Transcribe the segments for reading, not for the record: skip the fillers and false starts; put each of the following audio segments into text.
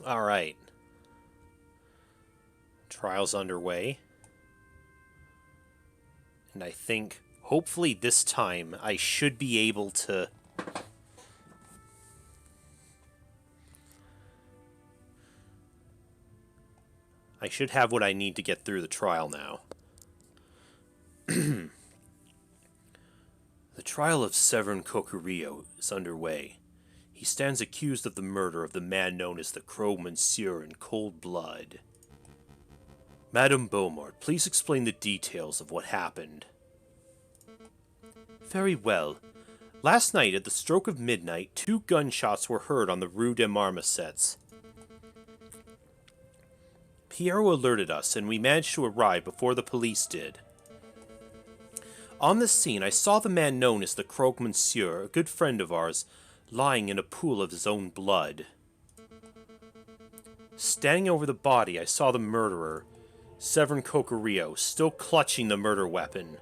Alright. Trial's underway. And I think, hopefully this time, I should be able to... I should have what I need to get through the trial now. The trial of Severin Coquerillo is underway. He stands accused of the murder of the man known as the Crow Monsieur in cold blood. Madame Beaumont, please explain the details of what happened. Very well. Last night, at the stroke of midnight, 2 gunshots were heard on the Rue des Marmosettes. Pierrot alerted us, and we managed to arrive before the police did. On the scene, I saw the man known as the Croque Monsieur, a good friend of ours, lying in a pool of his own blood. Standing over the body, I saw the murderer, Severin Coquerillo, still clutching the murder weapon.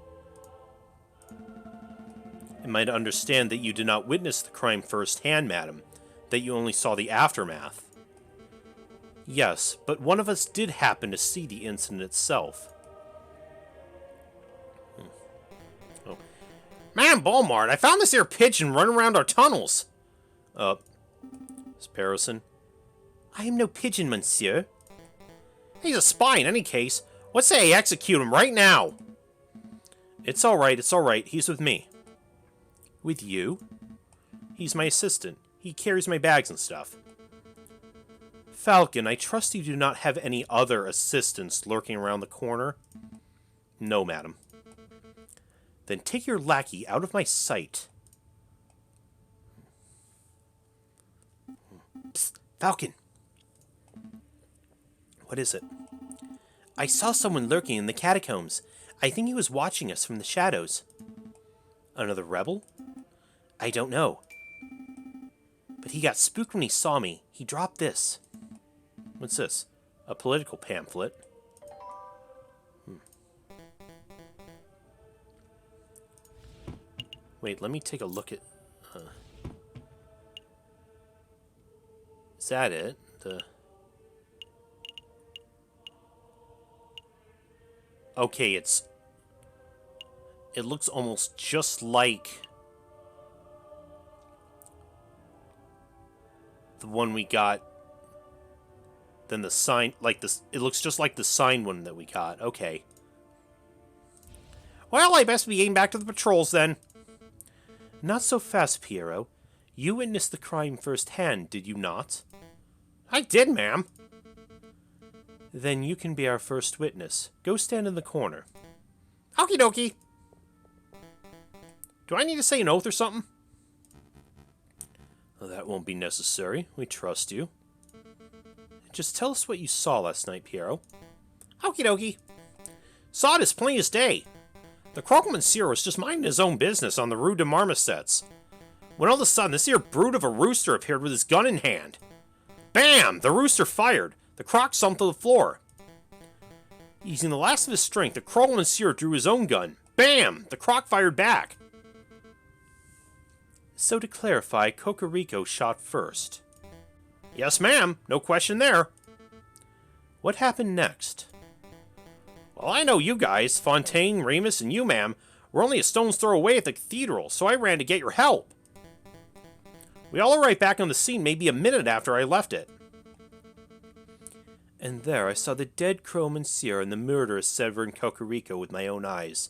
I might understand that you did not witness the crime firsthand, madam, that you only saw the aftermath. Yes, but one of us did happen to see the incident itself. Oh. Man, Beaumont, I found this here pigeon running around our tunnels. Miss Parison? I am no pigeon, monsieur. He's a spy in any case. What say I execute him right now? It's alright, he's with me. With you? He's my assistant. He carries my bags and stuff. Falcon, I trust you do not have any other assistants lurking around the corner? No, madam. Then take your lackey out of my sight. Psst, Falcon! What is it? I saw someone lurking in the catacombs. I think he was watching us from the shadows. Another rebel? I don't know. But he got spooked when he saw me. He dropped this. What's this? A political pamphlet. Wait, let me take a look at... Is that it? Okay, it looks almost just like the one we got. Then the sign, like this, it looks just like the signed one that we got. Okay. Well, I best be getting back to the patrols then. Not so fast, Pierrot. You witnessed the crime firsthand, did you not? I did, ma'am. Then you can be our first witness. Go stand in the corner. Okie dokie. Do I need to say an oath or something? Well, that won't be necessary. We trust you. Just tell us what you saw last night, Pierrot. Okie dokie. Saw it as plain as day. The Croque Monsieur was just minding his own business on the Rue des Marmosettes, when all of a sudden this here brute of a rooster appeared with his gun in hand. Bam! The rooster fired. The croc slumped to the floor. Using the last of his strength, the Croque Monsieur drew his own gun. Bam! The croc fired back. So to clarify, Cocorico shot first. Yes, ma'am. No question there. What happened next? Well, I know you guys, Fontaine, Remus, and you, ma'am, were only a stone's throw away at the cathedral, so I ran to get your help. We all arrived back on the scene maybe a minute after I left it. And there I saw the dead Croque Monsieur and the murderous Severin Cocorico with my own eyes.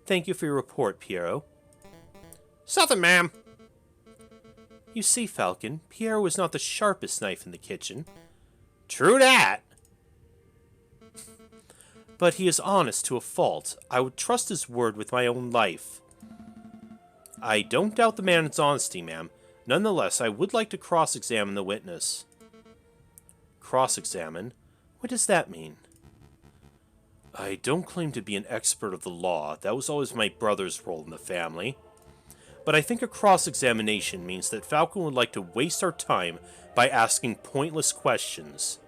Thank you for your report, Pierrot. Something, ma'am. You see, Falcon, Pierre was not the sharpest knife in the kitchen. True that. But he is honest to a fault. I would trust his word with my own life. I don't doubt the man's honesty, ma'am. Nonetheless, I would like to cross-examine the witness. Cross-examine? What does that mean? I don't claim to be an expert of the law. That was always my brother's role in the family. But I think a cross-examination means that Falcon would like to waste our time by asking pointless questions.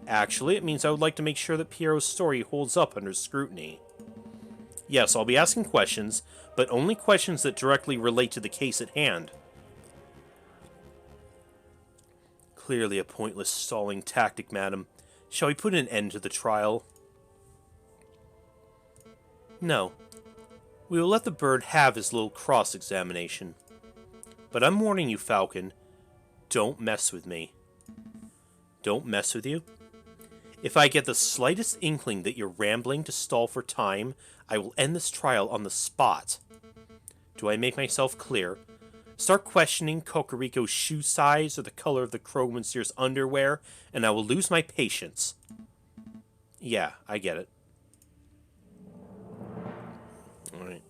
Actually, it means I would like to make sure that Pierrot's story holds up under scrutiny. Yes, I'll be asking questions, but only questions that directly relate to the case at hand. Clearly a pointless stalling tactic, madam. Shall we put an end to the trial? No. We will let the bird have his little cross-examination. But I'm warning you, Falcon, don't mess with me. Don't mess with you? If I get the slightest inkling that you're rambling to stall for time, I will end this trial on the spot. Do I make myself clear? Start questioning Kokoriko's shoe size or the color of the Krogmanseer's underwear, and I will lose my patience. Yeah, I get it. Alright.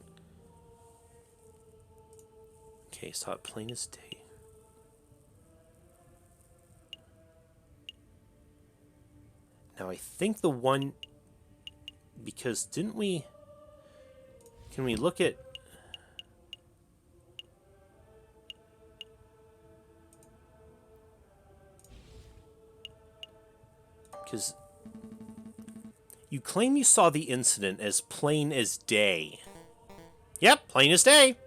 Okay, saw it plain as day. Now I think the one... Because didn't we... Can we look at... Because you claim you saw the incident as plain as day. Yep, plain as day.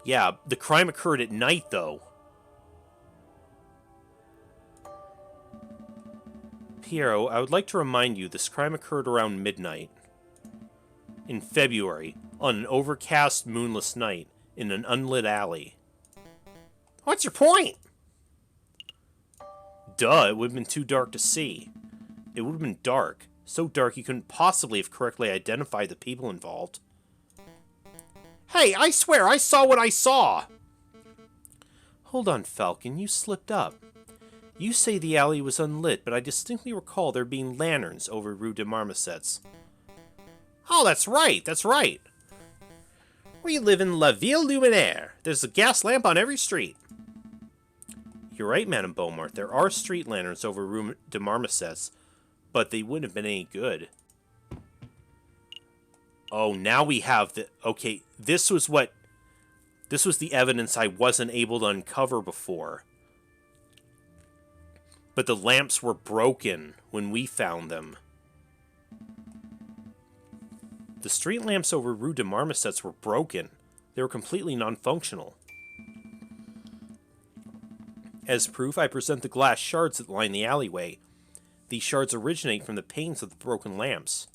Yeah, the crime occurred at night, though. Piero, I would like to remind you this crime occurred around midnight. In February, on an overcast, moonless night, in an unlit alley. What's your point? Duh, it would have been too dark to see. It would have been dark. So dark you couldn't possibly have correctly identified the people involved. Hey, I swear, I saw what I saw! Hold on, Falcon, you slipped up. You say the alley was unlit, but I distinctly recall there being lanterns over Rue de Marmosets. Oh, that's right, that's right. We live in La Ville Luminaire. There's a gas lamp on every street. You're right, Madame Beaumont. There are street lanterns over Rue de Marmosets, but they wouldn't have been any good. Oh, now we have the... Okay, this was the evidence I wasn't able to uncover before. But the lamps were broken when we found them. The street lamps over Rue de Marmosets were broken. They were completely non-functional. As proof, I present the glass shards that line the alleyway. These shards originate from the panes of the broken lamps.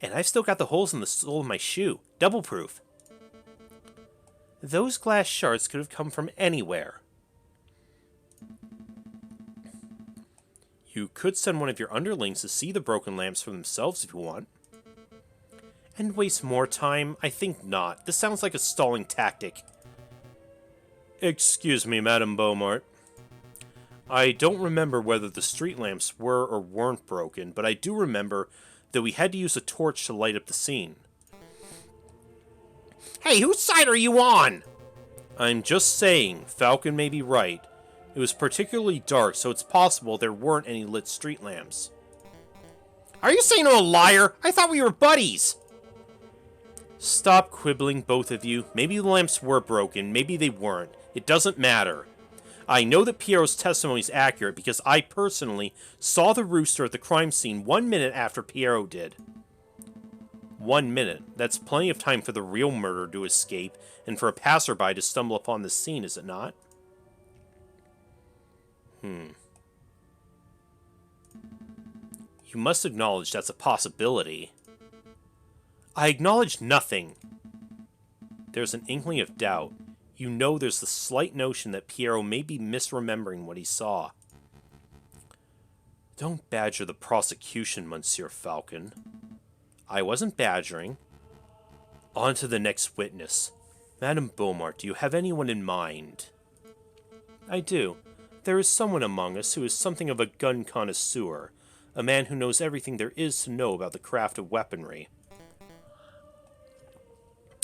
And I've still got the holes in the sole of my shoe. Double proof. Those glass shards could have come from anywhere. You could send one of your underlings to see the broken lamps for themselves if you want. And waste more time? I think not. This sounds like a stalling tactic. Excuse me, Madame Beaumont. I don't remember whether the street lamps were or weren't broken, but I do remember that we had to use a torch to light up the scene. Hey, whose side are you on? I'm just saying, Falcon may be right. It was particularly dark, so it's possible there weren't any lit street lamps. Are you saying I'm a liar? I thought we were buddies! Stop quibbling, both of you. Maybe the lamps were broken, maybe they weren't. It doesn't matter. I know that Piero's testimony is accurate because I personally saw the rooster at the crime scene 1 minute after Piero did. 1 minute. That's plenty of time for the real murderer to escape and for a passerby to stumble upon the scene, is it not? You must acknowledge that's a possibility. I acknowledge nothing. There's an inkling of doubt. You know there's the slight notion that Piero may be misremembering what he saw. Don't badger the prosecution, Monsieur Falcon. I wasn't badgering. On to the next witness. Madame Beaumont, do you have anyone in mind? I do. There is someone among us who is something of a gun connoisseur, a man who knows everything there is to know about the craft of weaponry.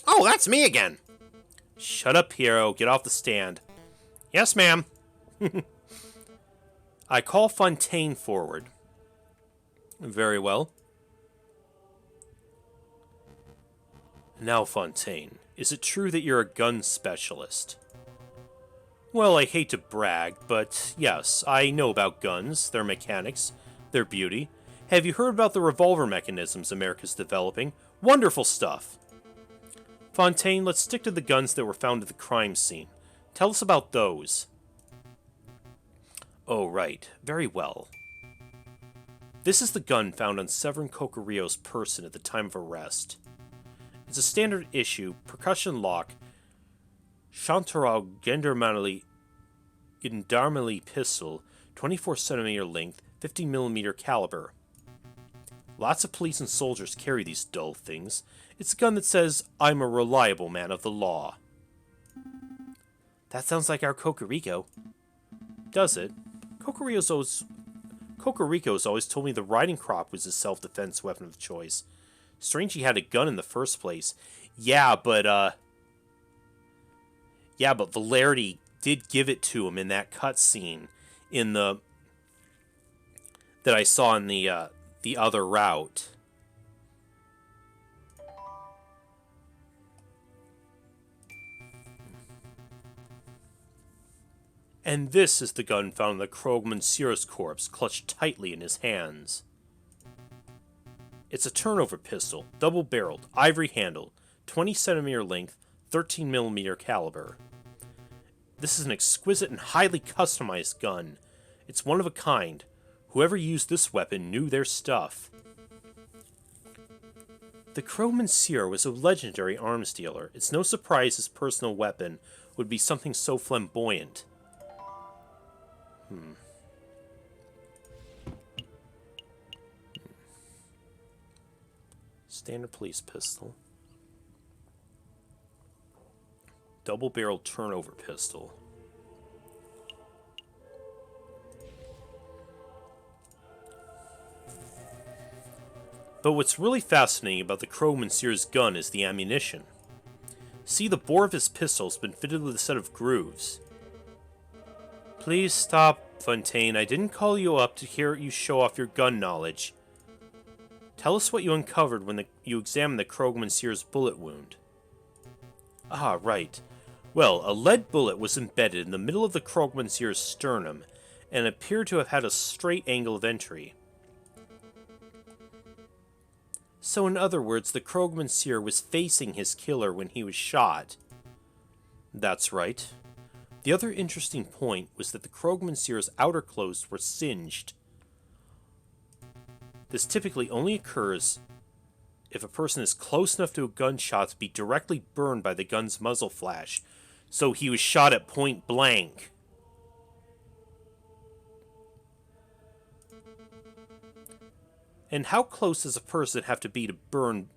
Oh, that's me again! Shut up, Piero. Get off the stand. Yes, ma'am. I call Fontaine forward. Very well. Now, Fontaine, is it true that you're a gun specialist? Well, I hate to brag, but yes, I know about guns, their mechanics, their beauty. Have you heard about the revolver mechanisms America's developing? Wonderful stuff! Fontaine, let's stick to the guns that were found at the crime scene. Tell us about those. Oh, right. Very well. This is the gun found on Severin Cocorio's person at the time of arrest. It's a standard issue, percussion lock, Chantarelle Gendarmerie pistol, 24cm length, 50mm caliber. Lots of police and soldiers carry these dull things. It's a gun that says, "I'm a reliable man of the law." That sounds like our Cocorico. Does it? Cocorico's always told me the riding crop was his self-defense weapon of choice. Strange he had a gun in the first place. Yeah, but Valerdi did give it to him in that cutscene that I saw in the other route. And this is the gun found in the Krogman Sears corpse, clutched tightly in his hands. It's a turnover pistol, double-barreled, ivory handle, 20cm length, 13mm caliber. This is an exquisite and highly customized gun. It's one of a kind. Whoever used this weapon knew their stuff. The Krogman Sear was a legendary arms dealer. It's no surprise his personal weapon would be something so flamboyant. Standard police pistol. Double-barreled turnover pistol. But what's really fascinating about the Krogman Sears gun is the ammunition. See, the bore of his pistol has been fitted with a set of grooves. Please stop, Fontaine. I didn't call you up to hear you show off your gun knowledge. Tell us what you uncovered when you examined the Krogman Sears bullet wound. Ah, right. Well, a lead bullet was embedded in the middle of the Krogman Sears sternum, and appeared to have had a straight angle of entry. So in other words, the Krogman Sear was facing his killer when he was shot. That's right. The other interesting point was that the Krogman Sear's outer clothes were singed. This typically only occurs if a person is close enough to a gunshot to be directly burned by the gun's muzzle flash, so he was shot at point blank. And how close does a person have to be burned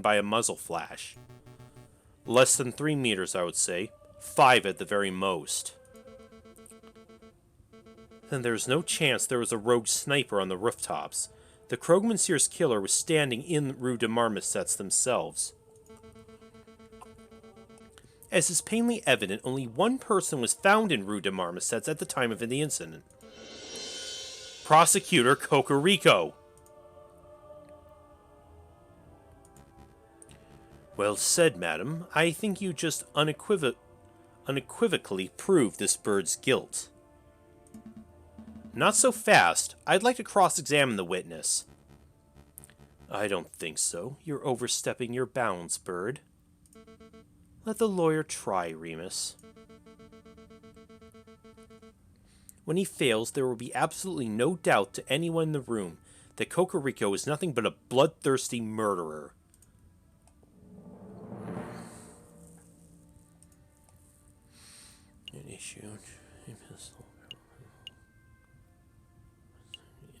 by a muzzle flash? Less than 3 meters, I would say. 5 at the very most. Then there's no chance there was a rogue sniper on the rooftops. The Krogman Sears killer was standing in Rue de Marmosets themselves. As is plainly evident, only one person was found in Rue de Marmosets at the time of the incident. Prosecutor Cocorico. Well said, madam. I think you just unequivocally proved this bird's guilt. Not so fast. I'd like to cross-examine the witness. I don't think so. You're overstepping your bounds, Bird. Let the lawyer try, Remus. When he fails, there will be absolutely no doubt to anyone in the room that Cocorico is nothing but a bloodthirsty murderer. An issue.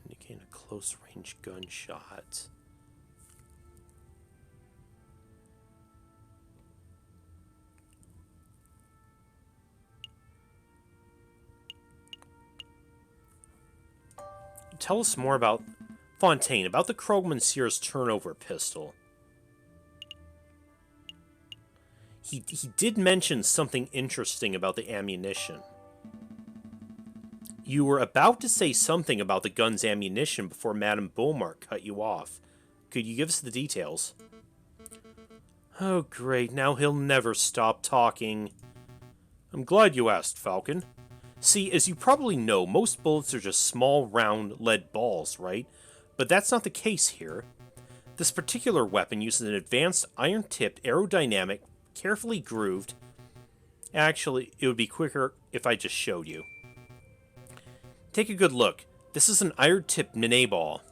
Indicate a close-range gunshot. Tell us more about Fontaine, about the Krogman Sears turnover pistol. He did mention something interesting about the ammunition. You were about to say something about the gun's ammunition before Madame Beaumont cut you off. Could you give us the details? Oh, great. Now he'll never stop talking. I'm glad you asked, Falcon. See, as you probably know, most bullets are just small, round, lead balls, right? But that's not the case here. This particular weapon uses an advanced iron-tipped, aerodynamic, carefully grooved... Actually, it would be quicker if I just showed you. Take a good look. This is an iron-tipped Nene ball.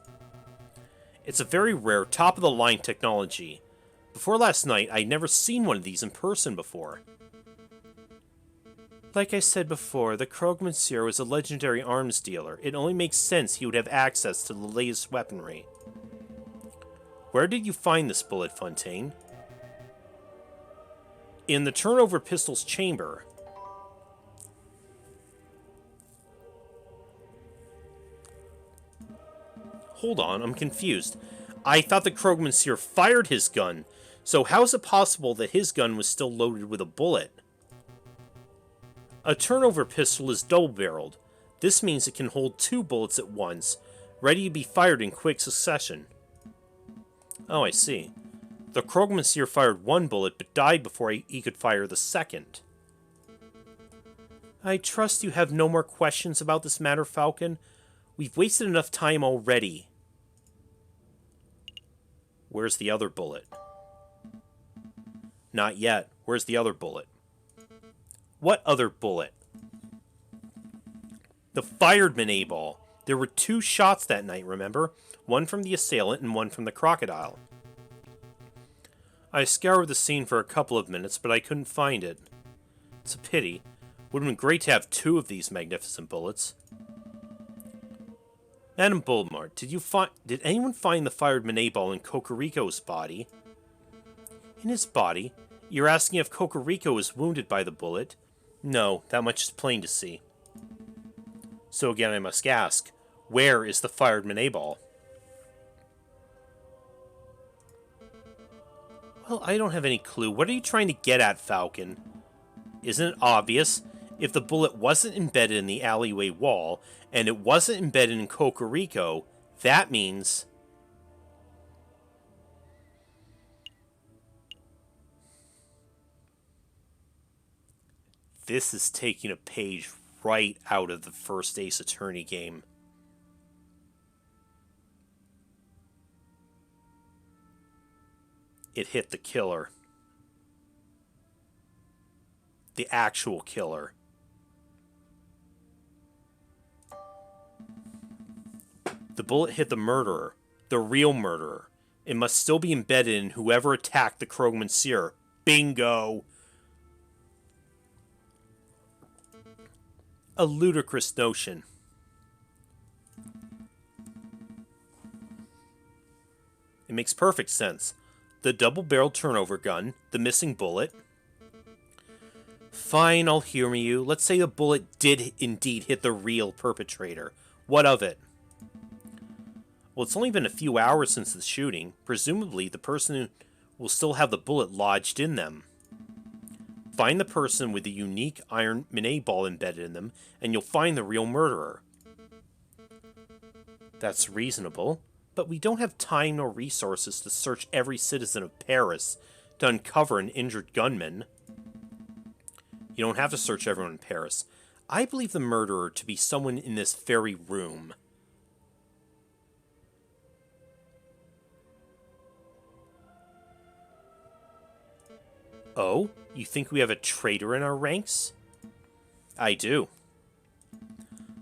It's a very rare, top-of-the-line technology. Before last night, I'd never seen one of these in person before. Like I said before, the Krogman was a legendary arms dealer. It only makes sense he would have access to the latest weaponry. Where did you find this bullet, Fontaine? In the turnover pistol's chamber. Hold on, I'm confused. I thought the Krogman fired his gun, so how is it possible that his gun was still loaded with a bullet? A turnover pistol is double-barreled. This means it can hold 2 bullets at once, ready to be fired in quick succession. Oh, I see. The Krogman fired 1 bullet, but died before he could fire the second. I trust you have no more questions about this matter, Falcon. We've wasted enough time already. Where's the other bullet? Not yet. Where's the other bullet? What other bullet? The fired Nene ball. There were 2 shots that night, remember? One from the assailant and one from the crocodile. I scoured the scene for a couple of minutes, but I couldn't find it. It's a pity. Would have been great to have 2 of these magnificent bullets. Madam Boldmart, did anyone find the fired Nene ball in Kokoriko's body? In his body? You're asking if Kokoriko was wounded by the bullet? No, that much is plain to see. So again I must ask, where is the fired Nene ball? Well, I don't have any clue. What are you trying to get at, Falcon? Isn't it obvious? If the bullet wasn't embedded in the alleyway wall, and it wasn't embedded in Kokoriko, that means... This is taking a page right out of the first Ace Attorney game. It hit the killer. The actual killer. The bullet hit the murderer. The real murderer. It must still be embedded in whoever attacked the Krogman Seer. Bingo! A ludicrous notion. It makes perfect sense. The double-barreled turnover gun, the missing bullet. Fine, I'll humor you. Let's say the bullet did indeed hit the real perpetrator. What of it? Well, it's only been a few hours since the shooting. Presumably, the person will still have the bullet lodged in them. Find the person with the unique iron Nene ball embedded in them, and you'll find the real murderer. That's reasonable, but we don't have time nor resources to search every citizen of Paris to uncover an injured gunman. You don't have to search everyone in Paris. I believe the murderer to be someone in this very room. Oh? You think we have a traitor in our ranks? I do.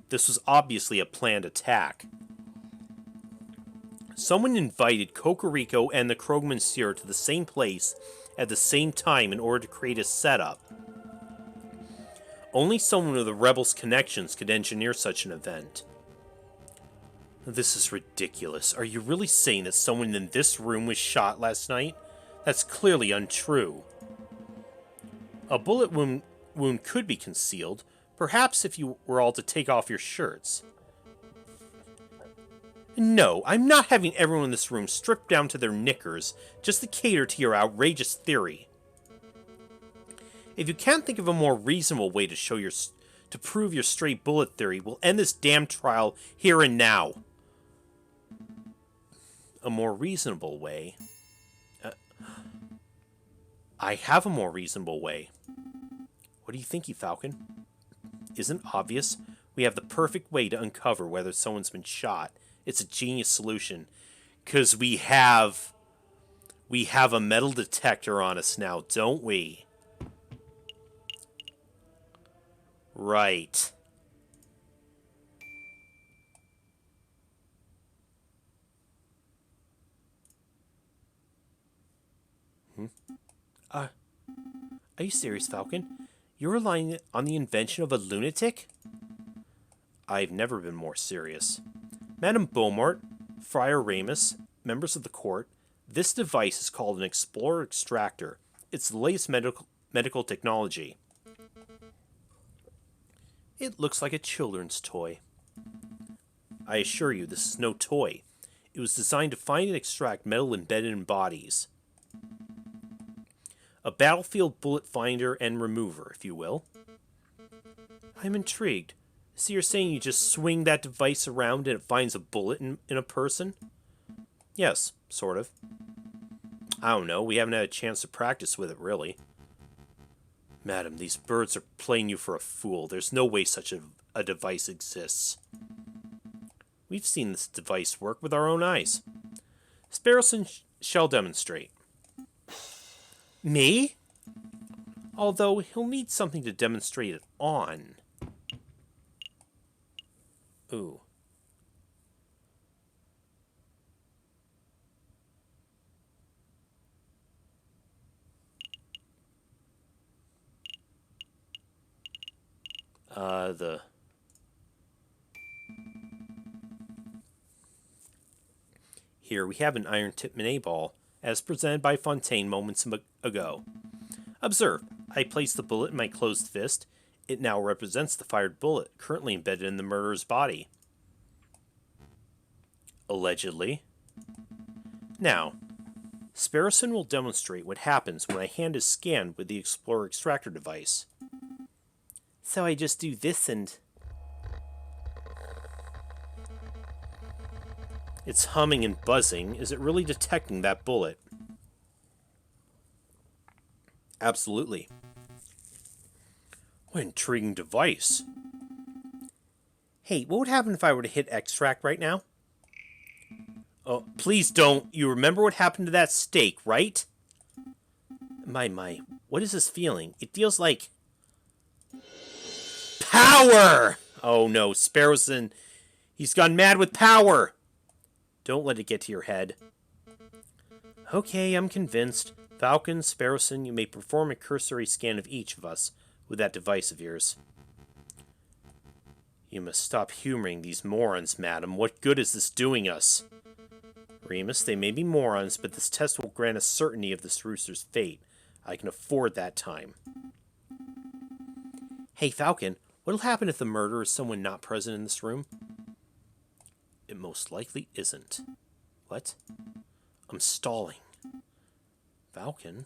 This was obviously a planned attack. Someone invited Kokoriko and the Krogman Seer to the same place at the same time in order to create a setup. Only someone with the rebels' connections could engineer such an event. This is ridiculous. Are you really saying that someone in this room was shot last night? That's clearly untrue. A bullet wound could be concealed, perhaps if you were all to take off your shirts. No, I'm not having everyone in this room stripped down to their knickers just to cater to your outrageous theory. If you can't think of a more reasonable way to prove your stray bullet theory, we'll end this damn trial here and now. A more reasonable way? I have a more reasonable way. What do you think, Falcon? Isn't it obvious? We have the perfect way to uncover whether someone's been shot. It's a genius solution. Because we have a metal detector on us now, don't we? Right. Hmm? Are you serious, Falcon? You're relying on the invention of a lunatic? I've never been more serious. Madame Beaumont, Friar Ramus, members of the court, this device is called an Explorer Extractor. It's the latest medical technology. It looks like a children's toy. I assure you, this is no toy. It was designed to find and extract metal embedded in bodies. A battlefield bullet finder and remover, if you will. I'm intrigued. So you're saying you just swing that device around and it finds a bullet in a person? Yes, sort of. I don't know, we haven't had a chance to practice with it, really. Madam, these birds are playing you for a fool. There's no way such a device exists. We've seen this device work with our own eyes. Sparrowson shall demonstrate. Me? Although he'll need something to demonstrate it on. Ooh. Here we have an iron-tipped Minet ball, as presented by Fontaine moments ago. Observe, I place the bullet in my closed fist. It now represents the fired bullet, currently embedded in the murderer's body. Allegedly. Now, Sparrowson will demonstrate what happens when a hand is scanned with the Explorer Extractor device. So I just do this and... It's humming and buzzing. Is it really detecting that bullet? Absolutely. What an intriguing device. Hey, what would happen if I were to hit extract right now? Oh, please don't. You remember what happened to that steak, right? My, what is this feeling? It feels like... Power! Oh no, Sparrowson. He's gone mad with power. Don't let it get to your head. Okay, I'm convinced. Falcon, Sparrowson, you may perform a cursory scan of each of us with that device of yours. You must stop humoring these morons, madam. What good is this doing us? Remus, they may be morons, but this test will grant us certainty of this rooster's fate. I can afford that time. Hey, Falcon, what'll happen if the murderer is someone not present in this room? It most likely isn't. What? I'm stalling. Falcon?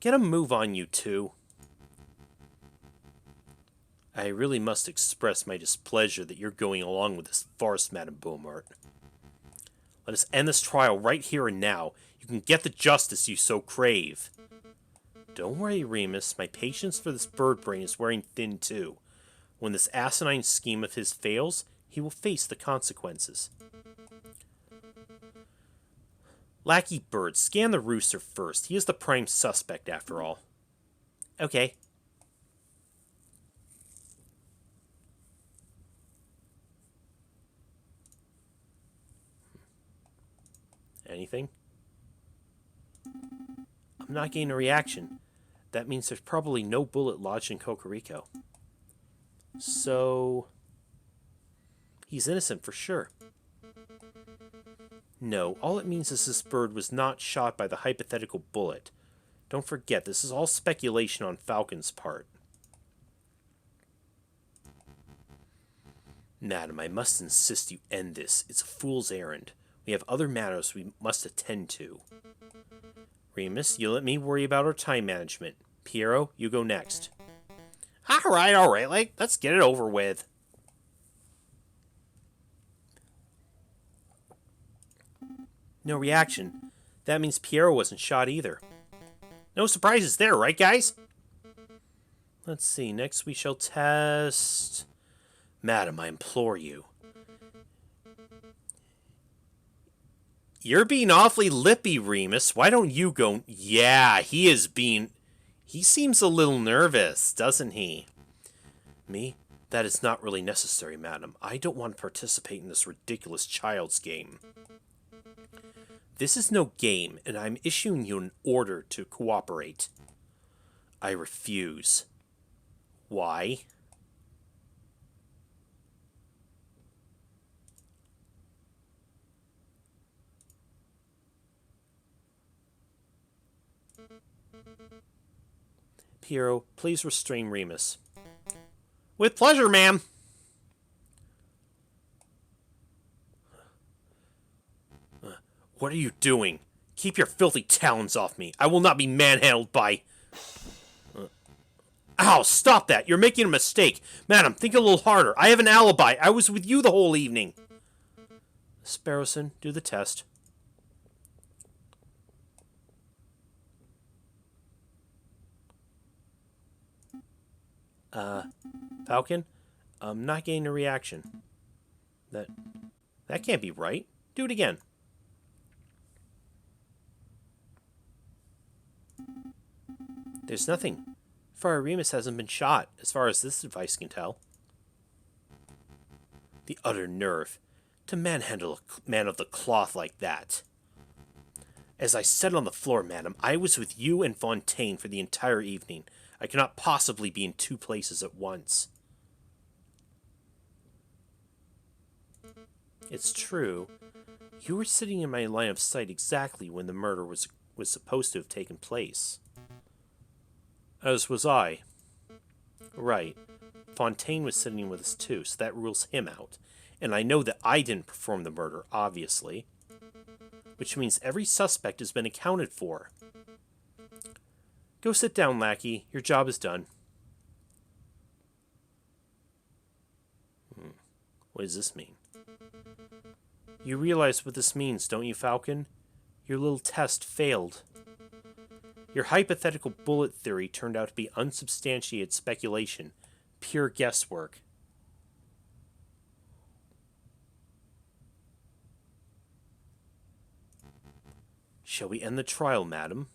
Get a move on, you two. I really must express my displeasure that you're going along with this farce, Madame Beaumont. Let us end this trial right here and now. You can get the justice you so crave. Don't worry, Remus. My patience for this bird brain is wearing thin, too. When this asinine scheme of his fails, he will face the consequences. Lackey Bird, scan the rooster first. He is the prime suspect, after all. Okay. Anything? I'm not getting a reaction. That means there's probably no bullet lodged in Cocorico. So... he's innocent for sure. No, all it means is this bird was not shot by the hypothetical bullet. Don't forget, this is all speculation on Falcon's part. Madam, I must insist you end this. It's a fool's errand. We have other matters we must attend to. Remus, you let me worry about our time management. Piero, you go next. Alright, let's get it over with. No reaction. That means Piero wasn't shot either. No surprises there, right, guys? Let's see, next we shall test... Madam, I implore you. You're being awfully lippy, Remus. Why don't you go... Yeah, he is being... He seems a little nervous, doesn't he? Me? That is not really necessary, madam. I don't want to participate in this ridiculous child's game. This is no game, and I'm issuing you an order to cooperate. I refuse. Why? Piero, please restrain Remus. With pleasure, ma'am. What are you doing? Keep your filthy talons off me. I will not be manhandled by... Ow, stop that. You're making a mistake. Madam, think a little harder. I have an alibi. I was with you the whole evening. Sparrowson, do the test. Falcon? I'm not getting a reaction. That can't be right. Do it again. There's nothing. Friar Remus hasn't been shot, as far as this device can tell. The utter nerve. To manhandle a man of the cloth like that. As I said on the floor, madam, I was with you and Fontaine for the entire evening. I cannot possibly be in two places at once. It's true. You were sitting in my line of sight exactly when the murder was supposed to have taken place. As was I. Right. Fontaine was sitting with us too, so that rules him out. And I know that I didn't perform the murder, obviously. Which means every suspect has been accounted for. Go sit down, lackey. Your job is done. What does this mean? You realize what this means, don't you, Falcon? Your little test failed. Your hypothetical bullet theory turned out to be unsubstantiated speculation, pure guesswork. Shall we end the trial, madam?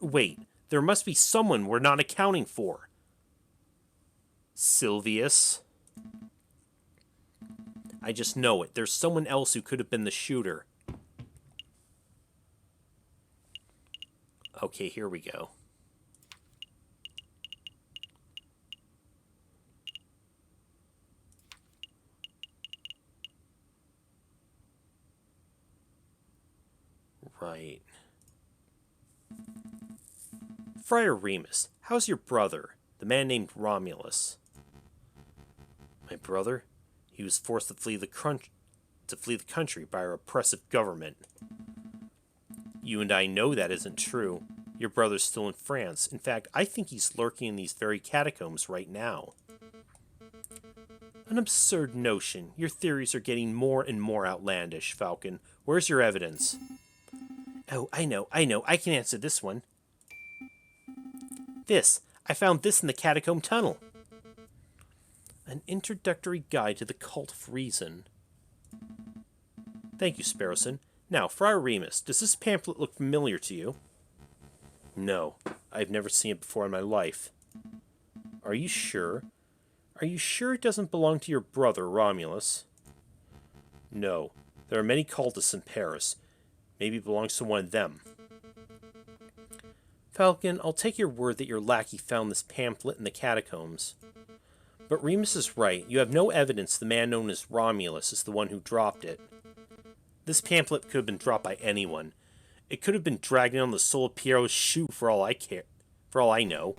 Wait, there must be someone we're not accounting for. Silvius? I just know it. There's someone else who could have been the shooter. Okay, here we go. Right. Friar Remus, how's your brother, the man named Romulus? My brother? He was forced to flee the country by our oppressive government. You and I know that isn't true. Your brother's still in France. In fact, I think he's lurking in these very catacombs right now. An absurd notion. Your theories are getting more and more outlandish, Falcon. Where's your evidence? Oh, I know. I can answer this one. This. I found this in the catacomb tunnel. An introductory guide to the cult of reason. Thank you, Sparrowson. Now, Friar Remus, does this pamphlet look familiar to you? No, I've never seen it before in my life. Are you sure? Are you sure it doesn't belong to your brother, Romulus? No, there are many cultists in Paris. Maybe it belongs to one of them. Falcon, I'll take your word that your lackey found this pamphlet in the catacombs. But Remus is right. You have no evidence the man known as Romulus is the one who dropped it. This pamphlet could have been dropped by anyone. It could have been dragging on the sole of Piero's shoe for all I know.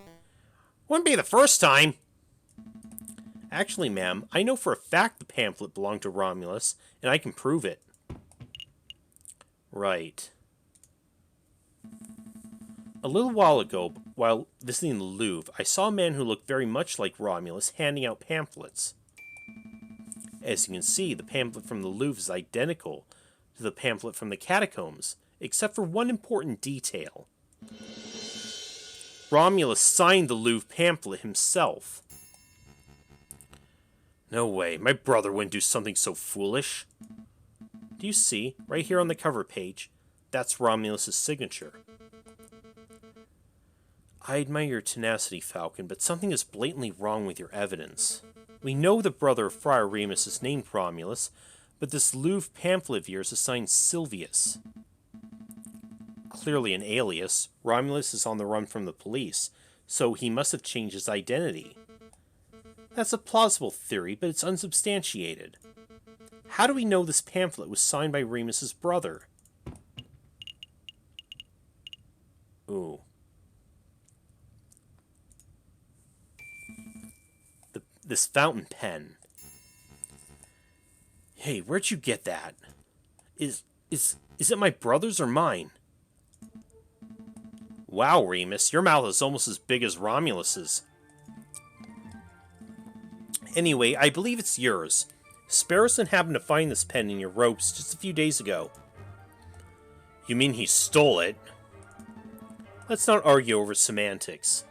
Wouldn't be the first time. Actually, ma'am, I know for a fact the pamphlet belonged to Romulus, and I can prove it. Right. A little while ago, while visiting the Louvre, I saw a man who looked very much like Romulus handing out pamphlets. As you can see, the pamphlet from the Louvre is identical to the pamphlet from the catacombs, except for one important detail. Romulus signed the Louvre pamphlet himself. No way, my brother wouldn't do something so foolish. Do you see, right here on the cover page? That's Romulus' signature. I admire your tenacity, Falcon, but something is blatantly wrong with your evidence. We know the brother of Friar Remus is named Romulus, but this Louvre pamphlet of yours is signed Silvius. Clearly an alias. Romulus is on the run from the police, so he must have changed his identity. That's a plausible theory, but it's unsubstantiated. How do we know this pamphlet was signed by Remus's brother? Ooh. This fountain pen. Hey, where'd you get that? Is it my brother's or mine? Wow, Remus, your mouth is almost as big as Romulus's. Anyway, I believe it's yours. Sparrowson happened to find this pen in your ropes just a few days ago. You mean he stole it? Let's not argue over semantics.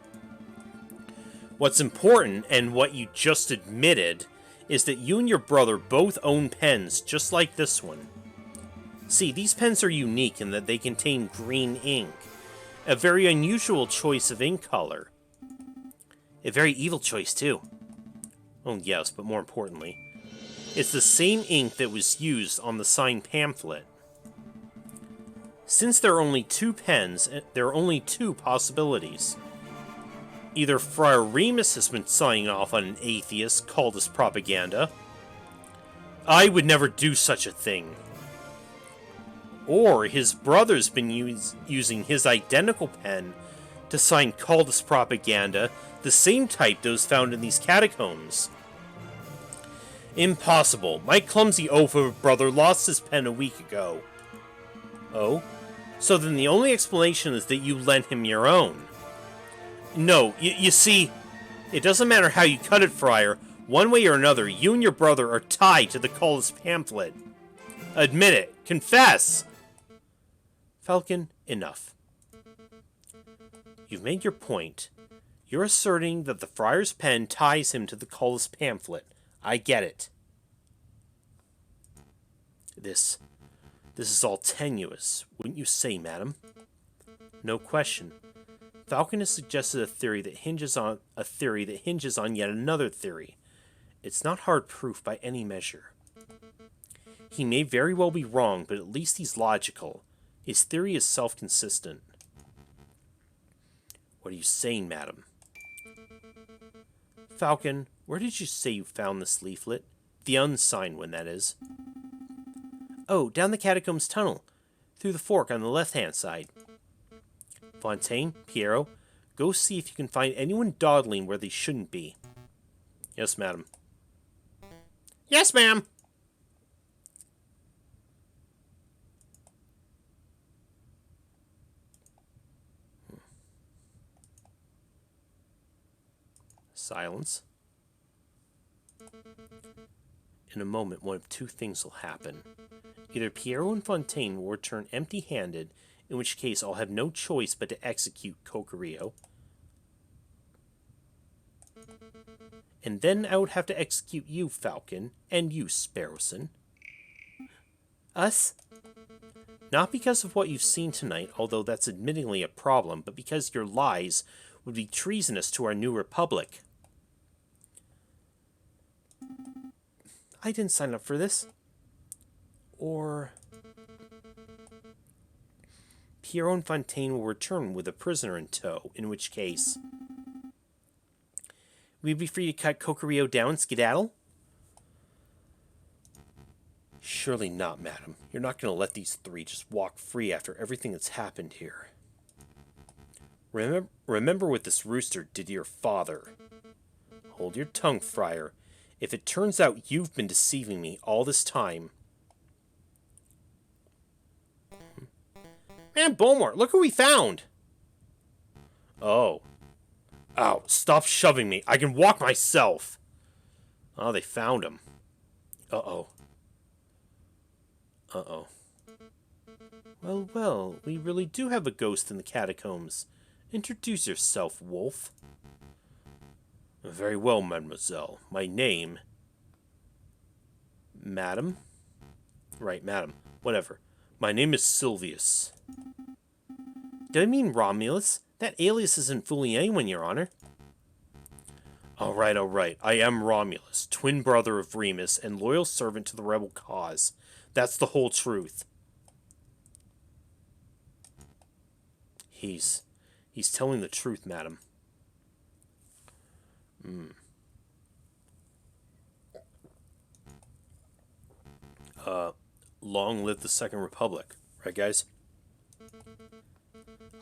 What's important, and what you just admitted, is that you and your brother both own pens just like this one. See, these pens are unique in that they contain green ink, a very unusual choice of ink color. A very evil choice, too. Oh yes, but more importantly, it's the same ink that was used on the signed pamphlet. Since there are only two pens, there are only two possibilities. Either Friar Remus has been signing off on an atheist cultist propaganda. I would never do such a thing. Or his brother's been using his identical pen to sign cultist propaganda, the same type those found in these catacombs. Impossible. My clumsy oaf of a brother lost his pen a week ago. Oh? So then the only explanation is that you lent him your own. No, you see, it doesn't matter how you cut it, Friar. One way or another, you and your brother are tied to the cultist pamphlet. Admit it. Confess! Falcon, enough. You've made your point. You're asserting that the Friar's pen ties him to the cultist pamphlet. I get it. This is all tenuous, wouldn't you say, madam? No question. Falcon has suggested a theory that hinges on yet another theory. It's not hard proof by any measure. He may very well be wrong, but at least he's logical. His theory is self-consistent. What are you saying, madam? Falcon, where did you say you found this leaflet? The unsigned one, that is. Oh, down the catacombs tunnel, through the fork on the left-hand side. Fontaine, Piero, go see if you can find anyone dawdling where they shouldn't be. Yes, madam. Yes, ma'am! Silence. In a moment, one of two things will happen. Either Piero and Fontaine will return empty-handed, in which case I'll have no choice but to execute Coquerio. And then I would have to execute you, Falcon, and you, Sparrowson. Us? Not because of what you've seen tonight, although that's admittingly a problem, but because your lies would be treasonous to our new republic. I didn't sign up for this. Or Piero and Fontaine will return with a prisoner in tow, in which case we'd be free to cut Coquerio down and skedaddle? Surely not, madam. You're not going to let these three just walk free after everything that's happened here. Remember what this rooster did to your father. Hold your tongue, Friar. If it turns out you've been deceiving me all this time... Man, Beaumont, look who we found! Oh. Ow, stop shoving me. I can walk myself. Oh, they found him. Uh-oh. Uh-oh. Well, well, we really do have a ghost in the catacombs. Introduce yourself, wolf. Very well, mademoiselle. My name... Madam? Right, madam. Whatever. My name is Silvius. Do I mean Romulus? That alias isn't fooling anyone, Your Honor. All right. I am Romulus, twin brother of Remus, and loyal servant to the rebel cause. That's the whole truth. He's telling the truth, madam. Long live the Second Republic. Right, guys?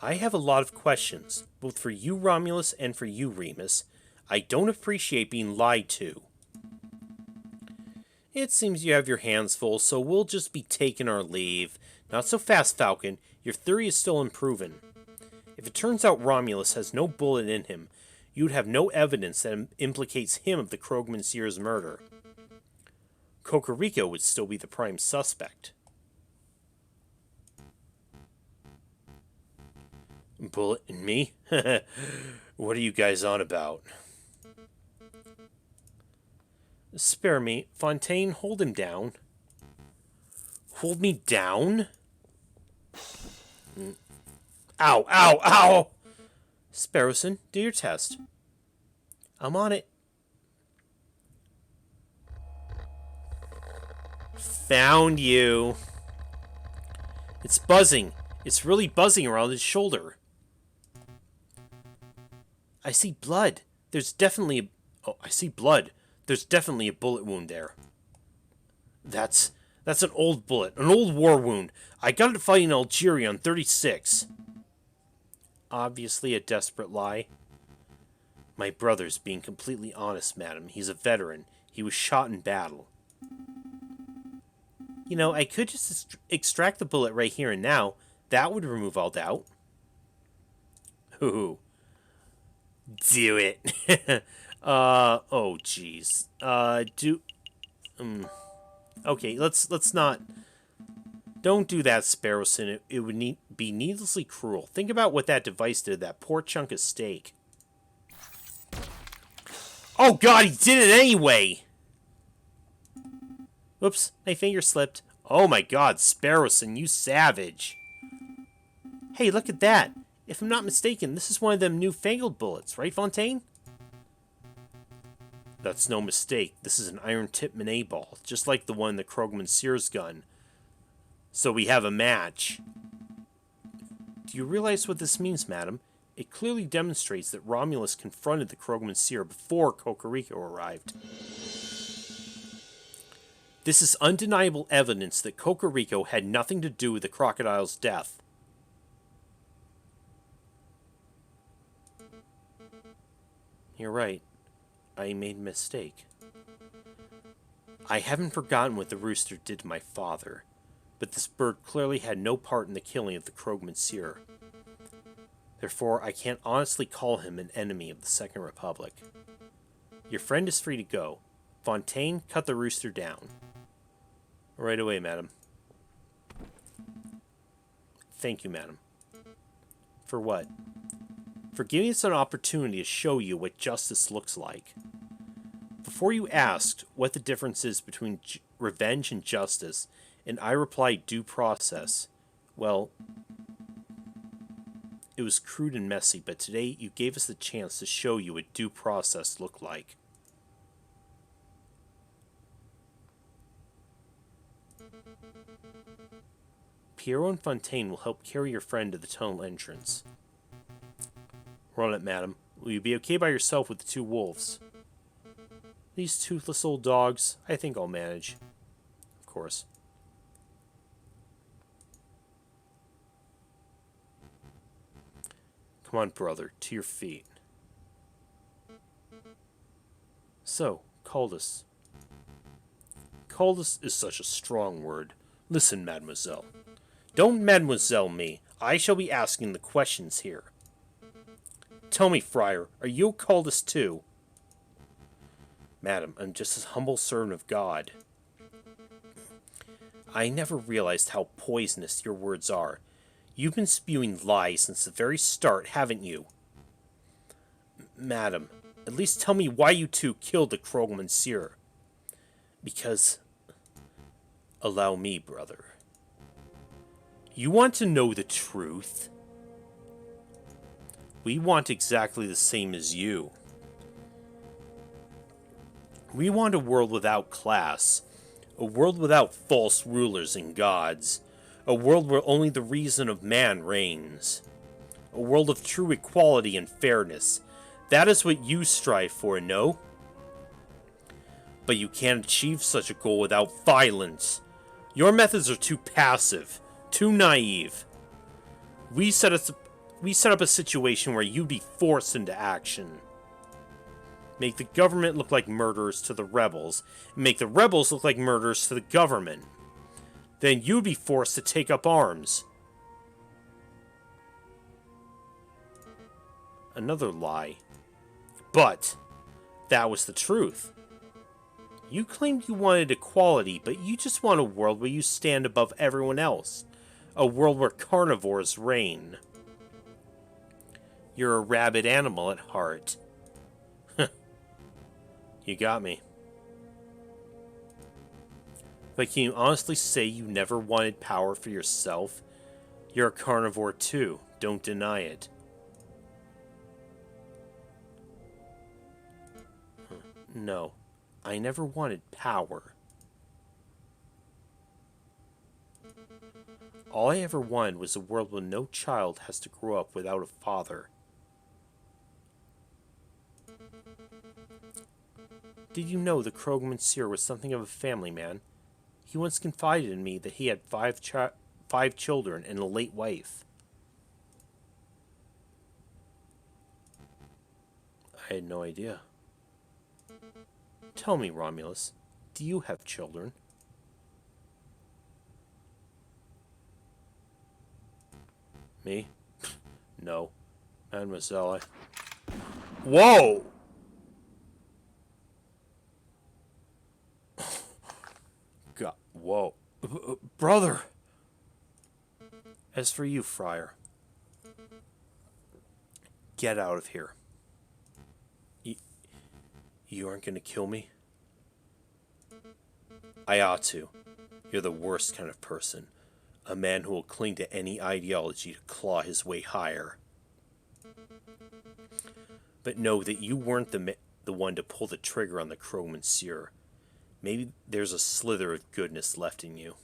I have a lot of questions, both for you, Romulus, and for you, Remus. I don't appreciate being lied to. It seems you have your hands full, so we'll just be taking our leave. Not so fast, Falcon. Your theory is still unproven. If it turns out Romulus has no bullet in him, you'd have no evidence that implicates him of the Krogman Seer's murder. Kokoriko would still be the prime suspect. Bullet in me? What are you guys on about? Spare me. Fontaine, hold him down. Hold me down? Ow! Sparrowson, do your test. I'm on it. Found you. It's buzzing. It's really buzzing around his shoulder. I see blood. There's definitely I see blood. There's definitely a bullet wound there. That's an old bullet. An old war wound. I got it fighting Algeria on 36. Obviously a desperate lie. My brother's being completely honest, madam. He's a veteran. He was shot in battle. You know, I could just extract the bullet right here and now. That would remove all doubt. Ooh. Do it. Oh jeez. Okay, let's not. Don't do that, Sparrowson. It would be needlessly cruel. Think about what that device did to that poor chunk of steak. Oh god, he did it anyway! Whoops, my finger slipped. Oh my god, Sparrowson, you savage. Hey, look at that. If I'm not mistaken, this is one of them newfangled bullets, right, Fontaine? That's no mistake. This is an iron-tipped Manet ball, just like the one in the Krogman Seer's gun. So we have a match. Do you realize what this means, madam? It clearly demonstrates that Romulus confronted the Krogman Seer before Kokoriko arrived. This is undeniable evidence that Kokoriko had nothing to do with the crocodile's death. You're right. I made a mistake. I haven't forgotten what the rooster did to my father, but this bird clearly had no part in the killing of the Krogman Seer. Therefore, I can't honestly call him an enemy of the Second Republic. Your friend is free to go. Fontaine, cut the rooster down. Right away, madam. Thank you, madam. For what? For giving us an opportunity to show you what justice looks like. Before you asked what the difference is between revenge and justice, and I replied due process, well, it was crude and messy, but today you gave us the chance to show you what due process looked like. Pierrot and Fontaine will help carry your friend to the tunnel entrance. Run it, madam. Will you be okay by yourself with the two wolves? These toothless old dogs, I think I'll manage. Of course. Come on, brother, to your feet. So, Caldus. Caldus is such a strong word. Listen, mademoiselle. Don't mademoiselle me. I shall be asking the questions here. Tell me, friar, are you a Caldus too? Madam, I'm just a humble servant of God. I never realized how poisonous your words are. You've been spewing lies since the very start, haven't you? Madam, at least tell me why you two killed the Krogman Seer. Because Allow me, brother. You want to know the truth? We want exactly the same as you. We want a world without class, a world without false rulers and gods, a world where only the reason of man reigns, a world of true equality and fairness. That is what you strive for, no? But you can't achieve such a goal without violence. Your methods are too passive, too naive. We set up a situation where you'd be forced into action. Make the government look like murderers to the rebels, and make the rebels look like murderers to the government. Then you'd be forced to take up arms. Another lie. But that was the truth. You claimed you wanted equality, but you just want a world where you stand above everyone else. A world where carnivores reign. You're a rabid animal at heart. You got me. But can you honestly say you never wanted power for yourself? You're a carnivore too. Don't deny it. No, I never wanted power. All I ever wanted was a world where no child has to grow up without a father. Did you know the Krogman Seer was something of a family man? He once confided in me that he had five children and a late wife. I had no idea. Tell me, Romulus, do you have children? Me? No. Mademoiselle, Whoa! God, whoa. Brother! As for you, Friar, get out of here. You aren't going to kill me? I ought to. You're the worst kind of person. A man who will cling to any ideology to claw his way higher. But know that you weren't the one to pull the trigger on the Krogman Seer. Maybe there's a slither of goodness left in you.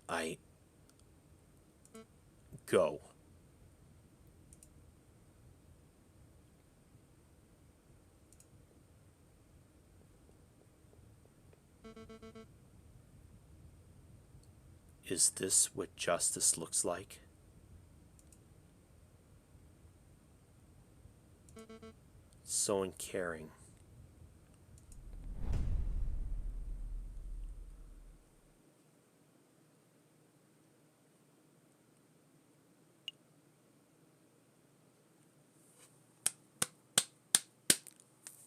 I... Go. Is this what justice looks like? So uncaring.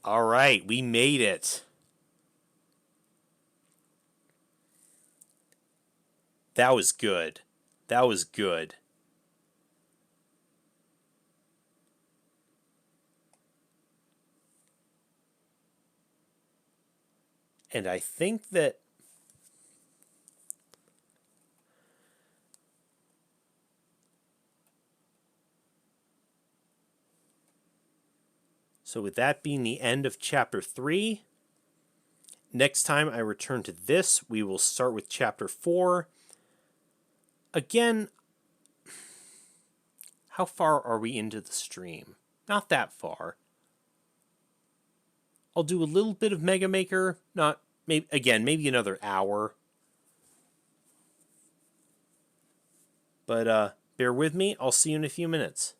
All right, we made it. That was good. That was good. And I think that so with that being the end of chapter 3, next time I return to this, we will start with chapter 4. Again, how far are we into the stream? Not that far. I'll do a little bit of Mega Maker, maybe another hour. But bear with me, I'll see you in a few minutes.